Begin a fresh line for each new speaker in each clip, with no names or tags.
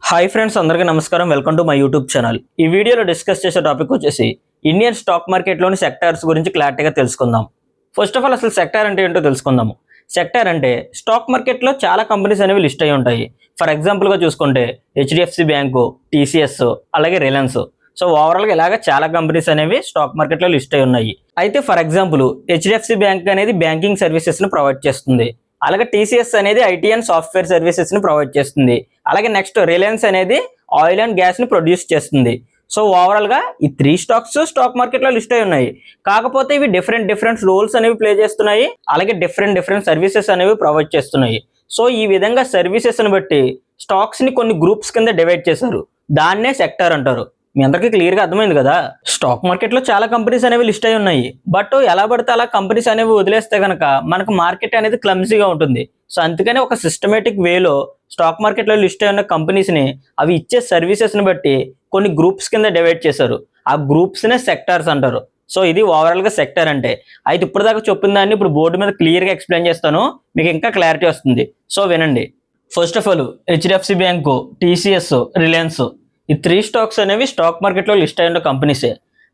Hi friends, అందరికీ నమస్కారం. Welcome to my YouTube channel. ఈ వీడియోలో డిస్కస్ చేసే టాపిక్ వచ్చేసి ఇండియన్ స్టాక్ మార్కెట్లోని సెక్టార్స్ గురించి క్లారిటీగా తెలుసుకుందాం. ఫస్ట్ ఆఫ్ ఆల్ అసలు సెక్టార్ అంటే ఏంటో తెలుసుకుందాము. సెక్టార్ అంటే స్టాక్ మార్కెట్లో చాలా కంపెనీస్ అనేవి లిస్ట్ అయి ఉంటాయి. ఫర్ ఎగ్జాంపుల్గా చూసుకుంటే హెచ్డిఎఫ్సి బ్యాంకు, టీసీఎస్, అలాగే రిలయన్స్. సో ఓవరాల్గా ఇలాగ చాలా కంపెనీస్ అనేవి స్టాక్ మార్కెట్లో లిస్ట్ అయి ఉన్నాయి. అయితే ఫర్ ఎగ్జాంపుల్ హెచ్డిఎఫ్సి బ్యాంక్ అనేది బ్యాంకింగ్ సర్వీసెస్ని ప్రొవైడ్ చేస్తుంది. అలాగే టీసీఎస్ అనేది ఐటీ అండ్ సాఫ్ట్వేర్ సర్వీసెస్ని ప్రొవైడ్ చేస్తుంది. అలాగే నెక్స్ట్ రిలయన్స్ అనేది ఆయిల్ అండ్ గ్యాస్ని ప్రొడ్యూస్ చేస్తుంది. సో ఓవరాల్గా ఈ 3 స్టాక్స్ స్టాక్ మార్కెట్లో లిస్ట్ అయి ఉన్నాయి. కాకపోతే ఇవి డిఫరెంట్ రోల్స్ అనేవి ప్లే చేస్తున్నాయి. అలాగే డిఫరెంట్ సర్వీసెస్ అనేవి ప్రొవైడ్ చేస్తున్నాయి. సో ఈ విధంగా సర్వీసెస్ని బట్టి స్టాక్స్ని కొన్ని గ్రూప్స్ కింద డివైడ్ చేశారు. దాన్నే సెక్టార్ అంటారు. మీ అందరికీ క్లియర్గా అర్థమైంది కదా. స్టాక్ మార్కెట్లో చాలా కంపెనీస్ అనేవి లిస్ట్ అయి ఉన్నాయి. బట్ ఎలా పడితే అలా కంపెనీస్ అనేవి వదిలేస్తే కనుక మనకు మార్కెట్ అనేది క్లమ్జీగా ఉంటుంది. సో అందుకని ఒక సిస్టమేటిక్ వేలో స్టాక్ మార్కెట్లో లిస్ట్ అయి ఉన్న కంపెనీస్ని అవి ఇచ్చే సర్వీసెస్ని బట్టి కొన్ని గ్రూప్స్ కింద డివైడ్ చేశారు. ఆ గ్రూప్స్నే సెక్టార్స్ అంటారు. సో ఇది ఓవరాల్గా సెక్టార్ అంటే. అయితే ఇప్పుడు దాకా చెప్పిన దాన్ని ఇప్పుడు బోర్డు మీద క్లియర్గా ఎక్స్ప్లెయిన్ చేస్తాను, మీకు ఇంకా క్లారిటీ వస్తుంది. సో వినండి. First of all HDFC bank, TCS, Reliance, ఈ 3 స్టాక్స్ అనేవి స్టాక్ మార్కెట్లో లిస్ట్ అయిన కంపెనీసే.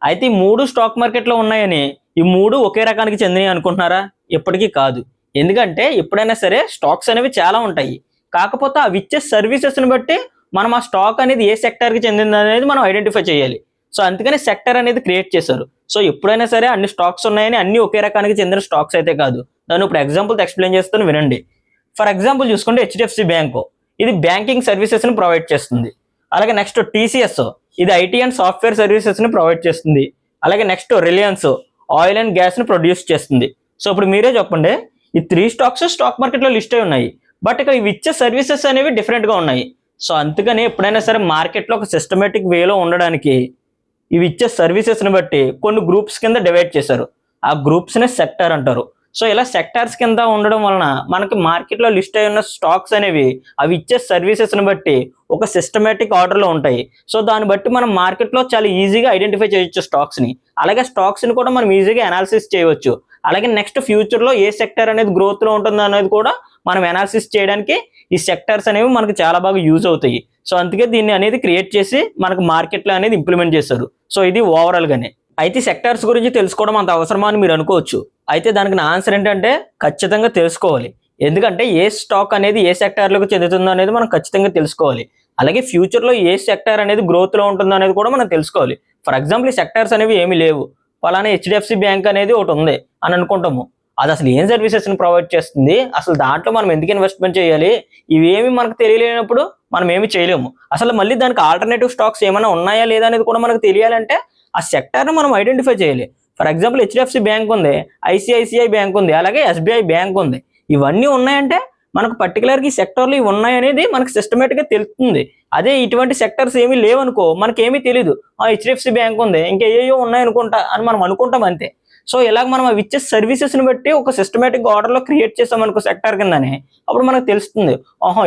అయితే ఈ 3 స్టాక్ మార్కెట్లో ఉన్నాయని ఈ 3 ఒకే రకానికి చెందినవి అనుకుంటున్నారా? ఎప్పటికీ కాదు. ఎందుకంటే ఎప్పుడైనా సరే స్టాక్స్ అనేవి చాలా ఉంటాయి. కాకపోతే అవి ఇచ్చే సర్వీసెస్ని బట్టి మనం ఆ స్టాక్ అనేది ఏ సెక్టార్కి చెందింది అనేది మనం ఐడెంటిఫై చేయాలి. సో అందుకని సెక్టర్ అనేది క్రియేట్ చేశారు. సో ఎప్పుడైనా సరే అన్ని స్టాక్స్ ఉన్నాయని అన్ని ఒకే రకానికి చెందిన స్టాక్స్ అయితే కాదు. దాన్ని ఇప్పుడు ఎగ్జాంపుల్తో ఎక్స్ప్లెయిన్ చేస్తాను, వినండి. ఫర్ ఎగ్జాంపుల్ చూసుకుంటే హెచ్డిఎఫ్సి బ్యాంకు ఇది బ్యాంకింగ్ సర్వీసెస్ని ప్రొవైడ్ చేస్తుంది. అలాగే నెక్స్ట్ టీసీఎస్ ఇది ఐటీ అండ్ సాఫ్ట్వేర్ సర్వీసెస్ని ప్రొవైడ్ చేస్తుంది. అలాగే నెక్స్ట్ రిలయన్స్ ఆయిల్ అండ్ గ్యాస్ని ప్రొడ్యూస్ చేస్తుంది. సో ఇప్పుడు మీరే చెప్పండి, ఈ 3 స్టాక్స్ స్టాక్ మార్కెట్లో లిస్ట్ అయి ఉన్నాయి. బట్ ఇక్కడ ఇవి ఇచ్చే సర్వీసెస్ అనేవి డిఫరెంట్గా ఉన్నాయి. సో అందుకని ఎప్పుడైనా సరే మార్కెట్లో ఒక సిస్టమేటిక్ వేలో ఉండడానికి ఇవి ఇచ్చే సర్వీసెస్ని బట్టి కొన్ని గ్రూప్స్ కింద డివైడ్ చేశారు. ఆ గ్రూప్స్నే సెక్టార్ అంటారు. సో ఇలా సెక్టార్స్ కింద ఉండడం వలన మనకి మార్కెట్లో లిస్ట్ అయి ఉన్న స్టాక్స్ అనేవి అవి ఇచ్చే సర్వీసెస్ని బట్టి ఒక సిస్టమేటిక్ ఆర్డర్లో ఉంటాయి. సో దాన్ని బట్టి మనం మార్కెట్లో చాలా ఈజీగా ఐడెంటిఫై చేయొచ్చు స్టాక్స్ని. అలాగే స్టాక్స్ని కూడా మనం ఈజీగా అనాలిసిస్ చేయవచ్చు. అలాగే నెక్స్ట్ ఫ్యూచర్లో ఏ సెక్టర్ అనేది గ్రోత్లో ఉంటుందో అనేది కూడా మనం అనాలిసిస్ చేయడానికి ఈ సెక్టర్స్ అనేవి మనకు చాలా బాగా యూజ్ అవుతాయి. సో అందుకే దీన్ని అనేది క్రియేట్ చేసి మనకు మార్కెట్లో అనేది ఇంప్లిమెంట్ చేశారు. సో ఇది ఓవరాల్గానే. అయితే సెక్టార్స్ గురించి తెలుసుకోవడం అంత అవసరమా అని మీరు అనుకోవచ్చు. అయితే దానికి నా ఆన్సర్ ఏంటంటే ఖచ్చితంగా తెలుసుకోవాలి. ఎందుకంటే ఏ స్టాక్ అనేది ఏ సెక్టార్లకు చెందుతుందో అనేది మనం ఖచ్చితంగా తెలుసుకోవాలి. అలాగే ఫ్యూచర్లో ఏ సెక్టార్ అనేది గ్రోత్లో ఉంటుందో అనేది కూడా మనం తెలుసుకోవాలి. ఫర్ ఎగ్జాంపుల్ ఈ సెక్టార్స్ అనేవి ఏమీ లేవు, ఫలానా హెచ్డిఎఫ్సి బ్యాంక్ అనేది ఒకటి ఉంది అని అనుకుంటాము. అది అసలు ఏం సర్వీసెస్ని ప్రొవైడ్ చేస్తుంది, అసలు దాంట్లో మనం ఎందుకు ఇన్వెస్ట్మెంట్ చేయాలి, ఇవేమి మనకు తెలియలేనప్పుడు మనం ఏమి చేయలేము. అసలు మళ్ళీ దానికి ఆల్టర్నేటివ్ స్టాక్స్ ఏమైనా ఉన్నాయా లేదా అనేది కూడా మనకు తెలియాలంటే ఆ సెక్టార్ని మనం ఐడెంటిఫై చేయాలి. ఫర్ ఎగ్జాంపుల్ హెచ్డిఎఫ్సి బ్యాంక్ ఉంది, ఐసిఐసిఐ బ్యాంక్ ఉంది, అలాగే ఎస్బీఐ బ్యాంక్ ఉంది. ఇవన్నీ ఉన్నాయంటే మనకు పర్టికులర్గా ఈ సెక్టర్లు ఇవి ఉన్నాయనేది మనకు సిస్టమేటిక్గా తెలుస్తుంది. అదే ఇటువంటి సెక్టర్స్ ఏమీ లేవనుకో మనకేమీ తెలియదు. హెచ్డిఎఫ్సి బ్యాంక్ ఉంది, ఇంకా ఏయో ఉన్నాయనుకుంటా అని మనం అనుకుంటాం అంతే. సో ఇలాగ మనం అవి ఇచ్చే సర్వీసెస్ని బట్టి ఒక సిస్టమేటిక్ ఆర్డర్లో క్రియేట్ చేసామనుకో సెక్టార్ కిందని, అప్పుడు మనకు తెలుస్తుంది,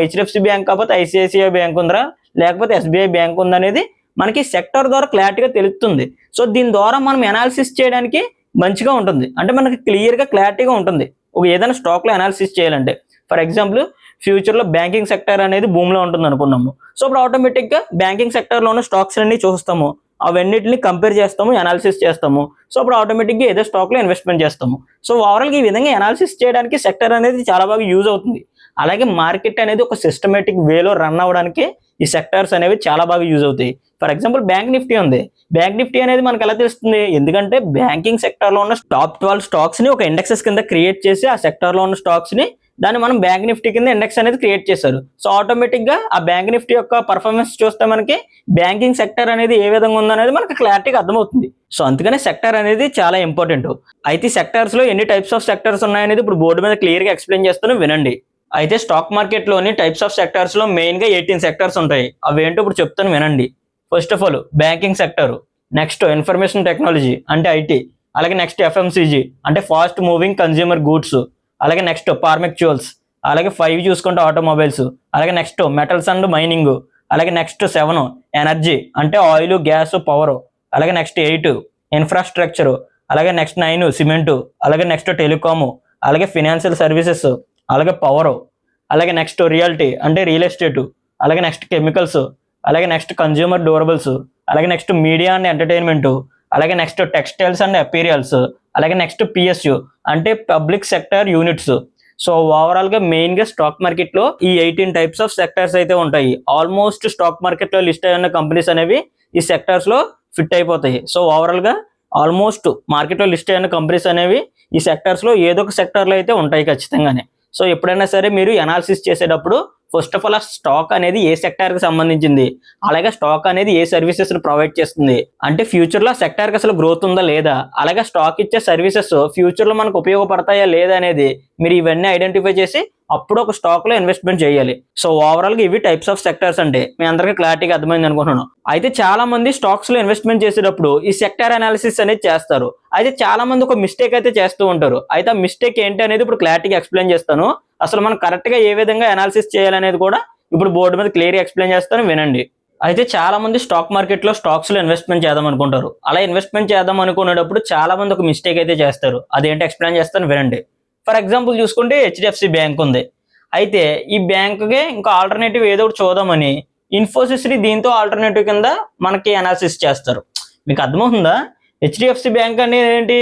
హెచ్డిఎఫ్సి బ్యాంక్ కాకపోతే ఐసిఐసిఐ బ్యాంక్ ఉందిరా, లేకపోతే ఎస్బీఐ బ్యాంక్ ఉందనేది మనకి సెక్టర్ ద్వారా క్లారిటీగా తెలుస్తుంది. సో దీని ద్వారా మనం అనాలిసిస్ చేయడానికి మంచిగా ఉంటుంది. అంటే మనకి క్లియర్గా క్లారిటీగా ఉంటుంది ఒక ఏదైనా స్టాక్లో అనాలిసిస్ చేయాలంటే. ఫర్ ఎగ్జాంపుల్ ఫ్యూచర్లో బ్యాంకింగ్ సెక్టర్ అనేది భూమిలో ఉంటుంది అనుకున్నాము. సో ఇప్పుడు ఆటోమేటిక్గా బ్యాంకింగ్ సెక్టర్లో ఉన్న స్టాక్స్ అన్ని చూస్తాము, అవన్నిటిని కంపేర్ చేస్తాము, అనాలిసిస్ చేస్తాము. సో అప్పుడు ఆటోమేటిక్గా ఏదో స్టాక్లో ఇన్వెస్ట్మెంట్ చేస్తాము. సో ఓవరాల్గా ఈ విధంగా అనాలిసిస్ చేయడానికి సెక్టర్ అనేది చాలా బాగా యూజ్ అవుతుంది. అలాగే మార్కెట్ అనేది ఒక సిస్టమేటిక్ వేలో రన్ అవ్వడానికి ఈ సెక్టార్స్ అనేవి చాలా బాగా యూజ్ అవుతాయి. ఫర్ ఎగ్జాంపుల్ బ్యాంక్ నిఫ్టీ ఉంది. బ్యాంక్ నిఫ్టీ అనేది మనకు ఎలా తెలుస్తుంది, ఎందుకంటే బ్యాంకింగ్ సెక్టార్లో ఉన్న టాప్ 12 స్టాక్స్ని ఒక ఇండెక్సెస్ కింద క్రియేట్ చేసి ఆ సెక్టార్లో ఉన్న స్టాక్స్ని దాన్ని మనం బ్యాంక్ నిఫ్టీ కింద ఇండెక్స్ అనేది క్రియేట్ చేశారు. సో ఆటోమేటిక్గా ఆ బ్యాంక్ నిఫ్టీ యొక్క పర్ఫార్మెన్స్ చూస్తే మనకి బ్యాంకింగ్ సెక్టర్ అనేది ఏ విధంగా ఉందనేది మనకి క్లారిటీగా అర్థమవుతుంది. సో అందుకనే సెక్టర్ అనేది చాలా ఇంపార్టెంట్. అయితే సెక్టార్స్లో ఎన్ని టైప్స్ ఆఫ్ సెక్టర్స్ ఉన్నాయనేది ఇప్పుడు బోర్డు మీద క్లియర్గా ఎక్స్ప్లెయిన్ చేస్తాను, వినండి. అయితే స్టాక్ మార్కెట్లోని టైప్స్ ఆఫ్ సెక్టార్స్లో మెయిన్గా 18 సెక్టార్స్ ఉంటాయి. అవి ఏంటో ఇప్పుడు చెప్తాను, వినండి. First of all banking sector, next information technology అంటే ఐటీ, అలాగే నెక్స్ట్ ఎఫ్ఎంసీజీ అంటే ఫాస్ట్ మూవింగ్ కన్జ్యూమర్ గూడ్స్, అలాగే నెక్స్ట్ ఫార్మాక్యూల్స్, అలాగే 5 చూసుకుంటే ఆటోమొబైల్స్, అలాగే నెక్స్ట్ మెటల్స్ అండ్ మైనింగ్, అలాగే నెక్స్ట్ 7 ఎనర్జీ అంటే ఆయిల్, గ్యాస్, పవర్, అలాగే నెక్స్ట్ 8 ఇన్ఫ్రాస్ట్రక్చర్, అలాగే నెక్స్ట్ 9 సిమెంటు, అలాగే నెక్స్ట్ టెలికాము, అలాగే ఫినాన్షియల్ సర్వీసెస్, అలాగే పవర్, అలాగే నెక్స్ట్ రియాలిటీ అంటే రియల్ ఎస్టేటు, అలాగే నెక్స్ట్ కెమికల్స్, అలాగే నెక్స్ట్ కన్జ్యూమర్ డ్యూరబుల్స్, అలాగే నెక్స్ట్ మీడియా అండ్ ఎంటర్టైన్మెంట్, అలాగే నెక్స్ట్ టెక్స్టైల్స్ అండ్ అపీరియల్స్, అలాగే నెక్స్ట్ పిఎస్యు అంటే public sector units. So overall గా మెయిన్ గా స్టాక్ మార్కెట్ లో ఈ 18 టైప్స్ ఆఫ్ సెక్టర్స్ అయితే ఉంటాయి. ఆల్మోస్ట్ స్టాక్ మార్కెట్ లో లిస్ట్ అయిన కంపెనీస్ అనేవి ఈ సెక్టర్స్ లో ఫిట్ అయిపోతాయి. సో ఓవరాల్ గా ఆల్మోస్ట్ మార్కెట్ లో లిస్ట్ అయిన కంపెనీస్ అనేవి ఈ సెక్టర్స్ లో ఏదో ఒక సెక్టర్ లో అయితే ఉంటాయి ఖచ్చితంగానే. సో ఎప్పుడైనా సరే మీరు అనాలిసిస్ చేసేటప్పుడు ఫస్ట్ ఆఫ్ ఆల్ ఆ స్టాక్ అనేది ఏ సెక్టార్ కి సంబంధించింది, అలాగే స్టాక్ అనేది ఏ సర్వీసెస్ ప్రొవైడ్ చేస్తుంది, అంటే ఫ్యూచర్ లో సెక్టార్ కి అసలు గ్రోత్ ఉందా లేదా, అలాగే స్టాక్ ఇచ్చే సర్వీసెస్ ఫ్యూచర్ లో మనకు ఉపయోగపడతాయా లేదా అనేది మీరు ఇవన్నీ ఐడెంటిఫై చేసి అప్పుడు ఒక స్టాక్ లో ఇన్వెస్ట్మెంట్ చేయాలి. సో ఓవరాల్ గా ఇవి టైప్స్ ఆఫ్ సెక్టర్స్ అంటే మీ అందరికీ క్లారిటీగా అర్థమైంది అనుకుంటున్నాను. అయితే చాలా మంది స్టాక్స్ లో ఇన్వెస్ట్మెంట్ చేసేటప్పుడు ఈ సెక్టార్ అనాలిసిస్ అనేది చేస్తారు. అయితే చాలా మంది ఒక మిస్టేక్ అయితే చేస్తూ ఉంటారు. అయితే ఆ మిస్టేక్ ఏంటి అనేది ఇప్పుడు క్లారిటీగా ఎక్స్ప్లెయిన్ చేస్తాను. అసలు మనం కరెక్ట్ గా ఏ విధంగా అనాలిసిస్ చేయాలనేది కూడా ఇప్పుడు బోర్డు మీద క్లియర్ గా ఎక్స్ప్లెయిన్ చేస్తాను, వినండి. అయితే చాలా మంది స్టాక్ మార్కెట్ లో స్టాక్స్ లో ఇన్వెస్ట్మెంట్ చేద్దాం అనుకుంటారు. అలా ఇన్వెస్ట్మెంట్ చేద్దాం అనుకునేటప్పుడు చాలా మంది ఒక మిస్టేక్ అయితే చేస్తారు. అదేంటి ఎక్స్ప్లెయిన్ చేస్తాను, వినండి. ఫర్ ఎగ్జాంపుల్ చూసుకుంటే హెచ్డిఎఫ్సి బ్యాంక్ ఉంది. అయితే ఈ బ్యాంకుకి ఇంకా ఆల్టర్నేటివ్ ఏదో ఒకటి చూద్దామని ఇన్ఫోసిస్ ని దీంతో ఆల్టర్నేటివ్ కింద మనకి అనాలిసిస్ చేస్తారు. మీకు అర్థమవుతుందా? హెచ్డిఎఫ్సి బ్యాంక్ అనేది ఏంటి,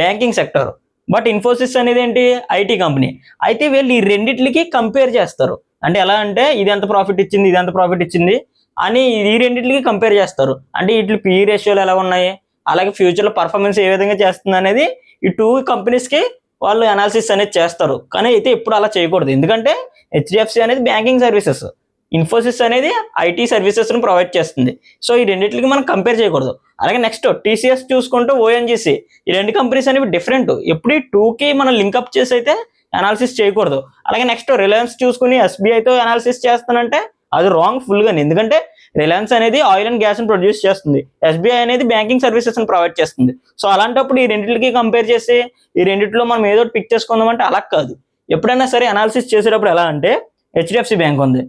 బ్యాంకింగ్ సెక్టర్. బట్ ఇన్ఫోసిస్ అనేది ఏంటి, ఐటీ కంపెనీ. అయితే వీళ్ళు ఈ రెండిట్లకి కంపేర్ చేస్తారు. అంటే ఎలా అంటే ఇది ఎంత ప్రాఫిట్ ఇచ్చింది, ఇది ఎంత ప్రాఫిట్ ఇచ్చింది అని ఈ రెండిట్లకి కంపేర్ చేస్తారు. అంటే వీటి పిఈ రేషియోలు ఎలా ఉన్నాయి, అలాగే ఫ్యూచర్ లో పర్ఫార్మెన్స్ ఏ విధంగా చేస్తుంది అనేది ఈ టూ కంపెనీస్ కి వాళ్ళు అనాలిసిస్ అనేది చేస్తారు. కానీ అయితే ఎప్పుడు అలా చేయకూడదు. ఎందుకంటే హెచ్డిఎఫ్సి అనేది బ్యాంకింగ్ సర్వీసెస్, ఇన్ఫోసిస్ అనేది ఐటీ సర్వీసెస్ ను ప్రొవైడ్ చేస్తుంది. సో ఈ రెండింటికి మనం కంపేర్ చేయకూడదు. అలాగే నెక్స్ట్ టీసీఎస్ చూసుకుంటూ ఓఎన్జీసీ, ఈ రెండు కంపెనీస్ అనేవి డిఫరెంట్. ఎప్పుడు ఈ టూకి మనం లింక్అప్ చేసి అయితే అనాలిసిస్ చేయకూడదు. అలాగే నెక్స్ట్ రిలయన్స్ చూసుకుని ఎస్బీఐతో అనాలిసిస్ చేస్తానంటే అది రాంగ్ ఫుల్ గాని. ఎందుకంటే రిలయన్స్ అనేది ఆయిల్ అండ్ గ్యాస్ ని ప్రొడ్యూస్ చేస్తుంది, ఎస్బీఐ అనేది బ్యాంకింగ్ సర్వీసెస్ ని ప్రొవైడ్ చేస్తుంది. సో అలాంటప్పుడు ఈ రెండింటికి కంపేర్ చేసి ఈ రెండింటిలో మనం ఏదో పిక్ చేసుకుందాం అంటే అలా కాదు. ఎప్పుడైనా సరే అనాలిసిస్ చేసేటప్పుడు ఎలా అంటే హెచ్డిఎఫ్సి బ్యాంక్ ఉంది,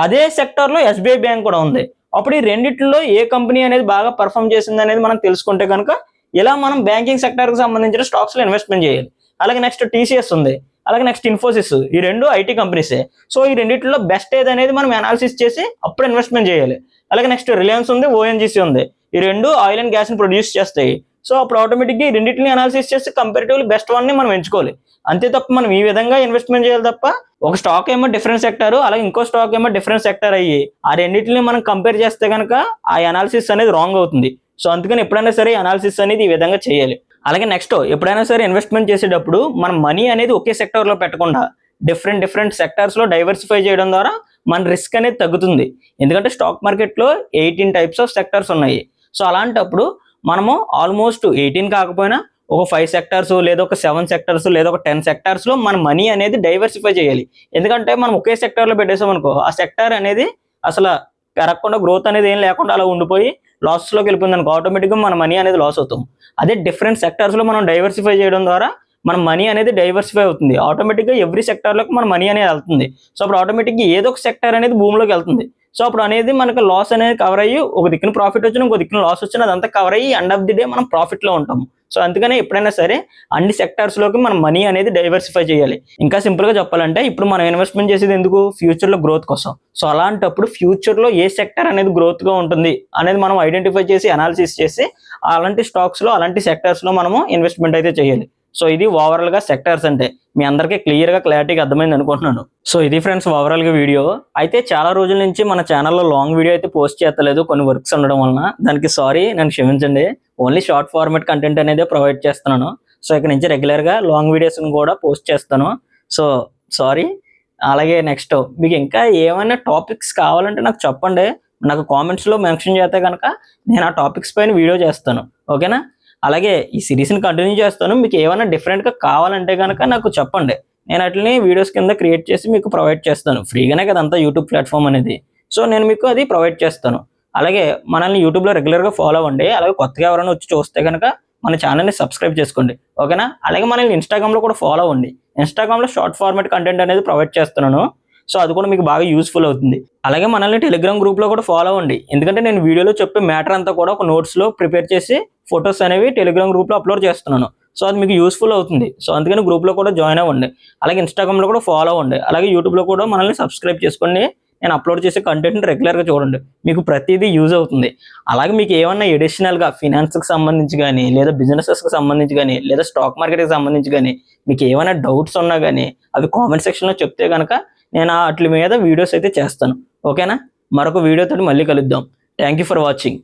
అదే సెక్టర్ లో ఎస్బీఐ బ్యాంక్ కూడా ఉంది. అప్పుడు ఈ రెండిట్లో ఏ కంపెనీ అనేది బాగా పర్ఫామ్ చేసింది అనేది మనం తెలుసుకుంటే కనుక ఇలా మనం బ్యాంకింగ్ సెక్టర్ కి సంబంధించిన స్టాక్స్ లో ఇన్వెస్ట్మెంట్ చేయాలి. అలాగే నెక్స్ట్ టీసీఎస్ ఉంది, అలాగే నెక్స్ట్ ఇన్ఫోసిస్, ఈ రెండు ఐటీ కంపెనీసే. సో ఈ రెండిట్లో బెస్ట్ ఏది అనేది మనం అనాలిసిస్ చేసి అప్పుడు ఇన్వెస్ట్మెంట్ చేయాలి. అలాగే నెక్స్ట్ రిలయన్స్ ఉంది, ఓఎన్జీసీ ఉంది, ఈ రెండు ఆయిల్ అండ్ గ్యాస్ ని ప్రొడ్యూస్ చేస్తాయి. సో అప్పుడు ఆటోమేటిక్గా ఈ రెండింటిని అనాలిసిస్ చేసి కంపారిటివ్లీ బెస్ట్ వన్ ని మనం ఎంచుకోవాలి. అంతే తప్ప మనం ఈ విధంగా ఇన్వెస్ట్మెంట్ చేయాలి తప్ప ఒక స్టాక్ ఏమో డిఫరెంట్ సెక్టర్, అలాగే ఇంకో స్టాక్ ఏమో డిఫరెంట్ సెక్టర్ అయ్యి ఆ రెండింటిని మనం కంపేర్ చేస్తే కనుక ఆ అనాలిసిస్ అనేది రాంగ్ అవుతుంది. సో అందుకని ఎప్పుడైనా సరే అనాలిసిస్ అనేది ఈ విధంగా చేయాలి. అలాగే నెక్స్ట్ ఎప్పుడైనా సరే ఇన్వెస్ట్మెంట్ చేసేటప్పుడు మన మనీ అనేది ఒకే సెక్టర్ లో పెట్టకుండా డిఫరెంట్ సెక్టర్స్ లో డైవర్సిఫై చేయడం ద్వారా మన రిస్క్ అనేది తగ్గుతుంది. ఎందుకంటే స్టాక్ మార్కెట్ లో 18 టైప్స్ ఆఫ్ సెక్టర్స్ ఉన్నాయి. సో అలాంటప్పుడు మనము ఆల్మోస్ట్ 18 కాకపోయినా ఒక 5 సెక్టర్స్ లేదా ఒక 7 సెక్టర్స్ లేదా ఒక 10 సెక్టర్స్ లో మన మనీ అనేది డైవర్సిఫై చేయాలి. ఎందుకంటే మనం ఒకే సెక్టర్ లో పెట్టేసాం అనుకో ఆ సెక్టర్ అనేది అసలు పెరగకుండా గ్రోత్ అనేది ఏం లేకుండా అలా ఉండిపోయి లాస్ లోకి వెళ్ళిపోయింది అనుకో ఆటోమేటిక్గా మన మనీ అనేది లాస్ అవుతాం. అదే డిఫరెంట్ సెక్టర్స్ లో మనం డైవర్సిఫై చేయడం ద్వారా మన మనీ అనేది డైవర్సిఫై అవుతుంది. ఆటోమేటిక్గా ఎవ్రీ సెక్టర్లోకి మన మనీ అనేది వెళ్తుంది. సో అప్పుడు ఆటోమేటిక్గా ఏదో ఒక సెక్టర్ అనేది భూమిలోకి వెళ్తుంది. సో అప్పుడు అనేది మనకు లాస్ అనేది కవర్ అయ్యి ఒక దిక్కున ప్రాఫిట్ వచ్చినా ఇంకో దిక్కున లాస్ వచ్చినా అదంతా కవర్ అయ్యి ఎండ్ ఆఫ్ ది డే మనం ప్రాఫిట్ లో ఉంటాము. సో అందుకనే ఎప్పుడైనా సరే అన్ని సెక్టర్స్ లోకి మనం మనీ అనేది డైవర్సిఫై చేయాలి. ఇంకా సింపుల్ గా చెప్పాలంటే ఇప్పుడు మనం ఇన్వెస్ట్మెంట్ చేసేది ఎందుకు, ఫ్యూచర్ లో గ్రోత్ కోసం. సో అలాంటప్పుడు ఫ్యూచర్ లో ఏ సెక్టర్ అనేది గ్రోత్ గా ఉంటుంది అనేది మనం ఐడెంటిఫై చేసి అనాలిసిస్ చేసి అలాంటి స్టాక్స్ లో అలాంటి సెక్టర్స్ లో మనము ఇన్వెస్ట్మెంట్ అయితే చేయాలి. సో ఇది ఓవరాల్ గా సెక్టర్స్ అంటే మీ అందరికీ క్లియర్ గా క్లారిటీగా అర్థమైంది అనుకుంటున్నాను. సో ఇది ఫ్రెండ్స్ ఓవరాల్ గా వీడియో. అయితే చాలా రోజుల నుంచి మన ఛానల్లో లాంగ్ వీడియో అయితే పోస్ట్ చేస్తలేదు కొన్ని వర్క్స్ ఉండడం వలన, దానికి సారీ, నన్ను క్షమించండి. ఓన్లీ షార్ట్ ఫార్మాట్ కంటెంట్ అనేది ప్రొవైడ్ చేస్తున్నాను. సో ఇక్కడ నుంచి రెగ్యులర్ గా లాంగ్ వీడియోస్ కూడా పోస్ట్ చేస్తాను. So sorry. అలాగే నెక్స్ట్ మీకు ఇంకా ఏమైనా టాపిక్స్ కావాలంటే నాకు చెప్పండి, నాకు కామెంట్స్ లో మెన్షన్ చేస్తే కనుక నేను ఆ టాపిక్స్ పైన వీడియో చేస్తాను. ఓకేనా? అలాగే ఈ సిరీస్ని కంటిన్యూ చేస్తాను. మీకు ఏమైనా డిఫరెంట్గా కావాలంటే కనుక నాకు చెప్పండి, నేను అట్లనే వీడియోస్ కింద క్రియేట్ చేసి మీకు ప్రొవైడ్ చేస్తాను. ఫ్రీగానే కదంతా యూట్యూబ్ ప్లాట్ఫామ్ అనేది. సో నేను మీకు అది ప్రొవైడ్ చేస్తాను. అలాగే మనల్ని యూట్యూబ్లో రెగ్యులర్గా ఫాలో అవ్వండి. అలాగే కొత్తగా ఎవరైనా వచ్చి చూస్తే కనుక మన ఛానల్ని సబ్స్క్రైబ్ చేసుకోండి. ఓకేనా? అలాగే మనల్ని ఇన్స్టాగ్రామ్లో కూడా ఫాలో అవ్వండి. ఇన్స్టాగ్రామ్లో షార్ట్ ఫార్మాట్ కంటెంట్ అనేది ప్రొవైడ్ చేస్తున్నాను. సో అది కూడా మీకు బాగా యూస్ఫుల్ అవుతుంది. అలాగే మనల్ని టెలిగ్రామ్ గ్రూప్లో కూడా ఫాలో అవ్వండి. ఎందుకంటే నేను వీడియోలో చెప్పే మ్యాటర్ అంతా కూడా ఒక నోట్స్లో ప్రిపేర్ చేసి ఫొటోస్ అనేవి టెలిగ్రామ్ గ్రూప్లో అప్లోడ్ చేస్తున్నాను. సో అది మీకు యూస్ఫుల్ అవుతుంది. సో అందుకని గ్రూప్లో కూడా జాయిన్ అవ్వండి. అలాగే ఇన్స్టాగ్రామ్లో కూడా ఫాలో అవ్వండి. అలాగే యూట్యూబ్లో కూడా మనల్ని సబ్స్క్రైబ్ చేసుకోండి. నేను అప్లోడ్ చేసే కంటెంట్ని రెగ్యులర్గా చూడండి, మీకు ప్రతిదీ యూజ్ అవుతుంది. అలాగే మీకు ఏమన్నా ఎడిషనల్గా ఫినాన్స్కి సంబంధించి కానీ, లేదా బిజినెసెస్కి సంబంధించి కానీ, లేదా స్టాక్ మార్కెట్కి సంబంధించి కానీ మీకు ఏమైనా డౌట్స్ ఉన్నా కానీ అవి కామెంట్ సెక్షన్లో చెప్తే కనుక నేను వాటి మీద వీడియోస్ అయితే చేస్తాను. ఓకేనా? మరొక వీడియోతో మళ్ళీ కలుద్దాం. Thank you for watching.